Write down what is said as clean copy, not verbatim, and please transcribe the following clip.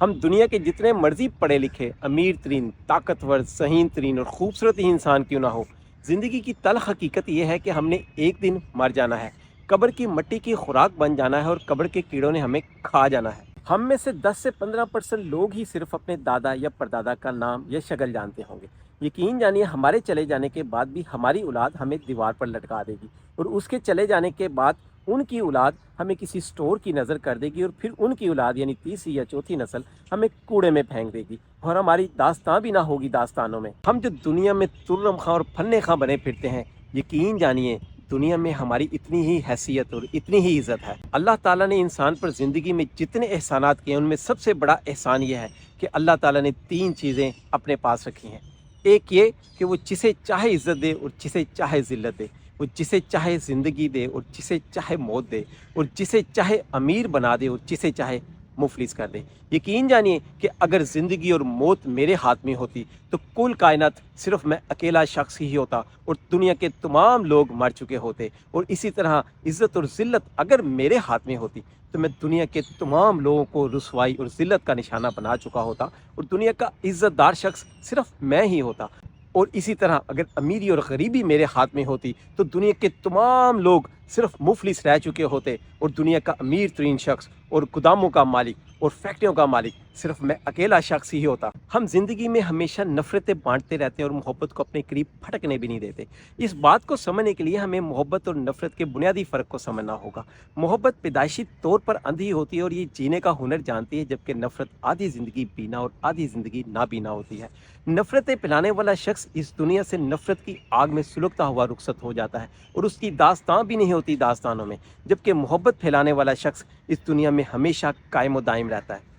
ہم دنیا کے جتنے مرضی پڑھے لکھے، امیر ترین، طاقتور، ذہین ترین اور خوبصورت ہی انسان کیوں نہ ہو، زندگی کی تلخ حقیقت یہ ہے کہ ہم نے ایک دن مر جانا ہے، قبر کی مٹی کی خوراک بن جانا ہے اور قبر کے کیڑوں نے ہمیں کھا جانا ہے۔ ہم میں سے 10 سے 15% لوگ ہی صرف اپنے دادا یا پردادا کا نام یا شکل جانتے ہوں گے۔ یقین جانیے ہمارے چلے جانے کے بعد بھی ہماری اولاد ہمیں دیوار پر لٹکا دے گی، اور اس کے چلے جانے کے بعد ان کی اولاد ہمیں کسی سٹور کی نظر کر دے گی، اور پھر ان کی اولاد یعنی تیسری یا چوتھی نسل ہمیں کوڑے میں پھینک دے گی، اور ہماری داستان بھی نہ ہوگی داستانوں میں۔ ہم جو دنیا میں ترم خاں اور پھنے خاں بنے پھرتے ہیں، یقین جانیے دنیا میں ہماری اتنی ہی حیثیت اور اتنی ہی عزت ہے۔ اللہ تعالیٰ نے انسان پر زندگی میں جتنے احسانات کیے ہیں، ان میں سب سے بڑا احسان یہ ہے کہ اللہ تعالیٰ نے 3 چیزیں اپنے پاس رکھی ہیں۔ ایک یہ کہ وہ جسے چاہے عزت دے اور جسے چاہے ذلت دے، وہ جسے چاہے زندگی دے اور جسے چاہے موت دے، اور جسے چاہے امیر بنا دے اور جسے چاہے مفلس کر دے۔ یقین جانیے کہ اگر زندگی اور موت میرے ہاتھ میں ہوتی تو کل کائنات صرف میں اکیلا شخص ہی ہوتا اور دنیا کے تمام لوگ مر چکے ہوتے، اور اسی طرح عزت اور ذلت اگر میرے ہاتھ میں ہوتی تو میں دنیا کے تمام لوگوں کو رسوائی اور ذلت کا نشانہ بنا چکا ہوتا، اور دنیا کا عزت دار شخص صرف میں ہی ہوتا۔ اور اسی طرح اگر امیری اور غریبی میرے ہاتھ میں ہوتی تو دنیا کے تمام لوگ صرف مفلس رہ چکے ہوتے، اور دنیا کا امیر ترین شخص اور گوداموں کا مالک اور فیکٹریوں کا مالک صرف میں اکیلا شخص ہی ہوتا۔ ہم زندگی میں ہمیشہ نفرتیں بانٹتے رہتے ہیں اور محبت کو اپنے قریب پھٹکنے بھی نہیں دیتے۔ اس بات کو سمجھنے کے لیے ہمیں محبت اور نفرت کے بنیادی فرق کو سمجھنا ہوگا۔ محبت پیدائشی طور پر اندھی ہوتی ہے اور یہ جینے کا ہنر جانتی ہے، جبکہ نفرت آدھی زندگی پینا اور آدھی زندگی نہ پینا ہوتی ہے۔ نفرتیں پلانے والا شخص اس دنیا سے نفرت کی آگ میں سلگتا ہوا رخصت ہو جاتا ہے، اور اس کی داستان بھی نہیں ہوتی داستانوں میں، جبکہ محبت پھیلانے والا شخص اس دنیا میں ہمیشہ قائم و دائم رہتا ہے۔